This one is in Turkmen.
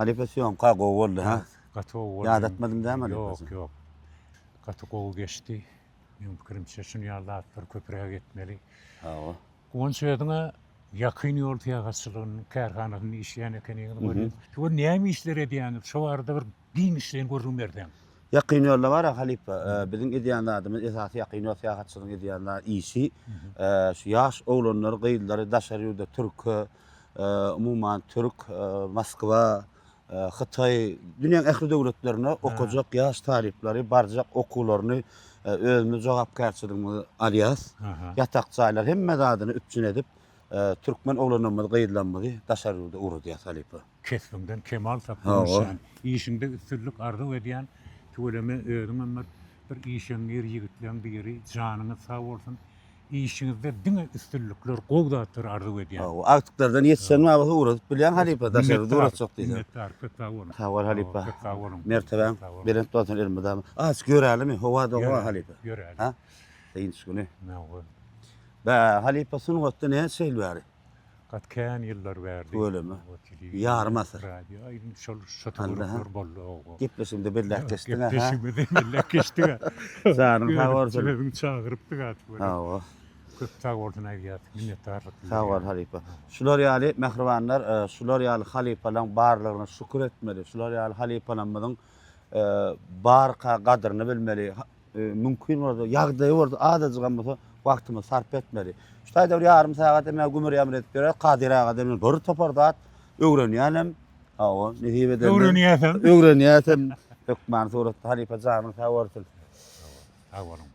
Halifasyon kago oldu ha. Katı oldu. Yad etmedim değil mi Yok yok. Katı kol geçti. Benim fikrimce şunu yallatlar köprüye gitmeli. Hawa. Onun söylediğine yakın ortaya kasılığının kerhanının işleyen ekenini görüyoruz. O neymi işler ediyen? Şu arada bir din işleyen görürüm yerden. Yaqin yolla var halipa. Bizim ediýän adamymyz esasy yaqin ýol syýahatçylyk ediýänler iyisi. Şu ýaş oglanlar, gyýdylary daşary ýurda türk, umumyň türk, Moskwa, Hytaý, dünýäň ähli döwletlerine okujak ýaş talipleri barjak okularyny özüne jogapkärçiligini alýas. Ýatakçylar hemme zadyny üpçün edip türkmen oglanymyz, gyýdylanmady daşary ýurda urdy halipa. Kesbimden kemal tapmışsan. İşinde üstünlük arzu ediyen tüveleme özümün bir işin bir yigitlen biri canını sağ olsun. İşinizde dine üstünlükler qoğdattır arzu ediyen. O aktıklardan yetsen mi abası uğradıp bilen halipa daşary ýurda uğraşjak diýdi. Minnettar, kötü olun. Sağ ol halipa. Kötü olun. Mertebem, beren tutan elmedam. Az görälimi? Howa da halipa. Görelim. Ha? Deýin şunu. Ne o? Ba halipa sunuň otda ne şeýl bäri? Kat kän yıllar verdi. Öyle mi? Yarım asır. Radio, ayın şatılırlar bollu. Gepleşimde belli geçti ha. Gepleşimde belli geçti. Sanın hawardy. Sebebini çağırıptı gat. Ha. Köp tağordun aýýat. Minnettarlyk. Sağ ol halipa. Şular ýaly mehribanlar, şular ýaly halipalaryň barlygyna şükür etmeli. Şular ýaly halipalarymyzyň barka gadryny bilmeli. Mümkin bolsa ýagdaýy bolsa adadygan bolsa wagtymy sarp etmeli. Şu taýda yarım saat emäk gümür ýamr edip berer, Kadir ağa demen bir topardat öwrenýärem. Hawa, nehibe de. Öwrenýärem. Öwrenýärem. Hökman surat halipa janyň hawardyl. Hawarym.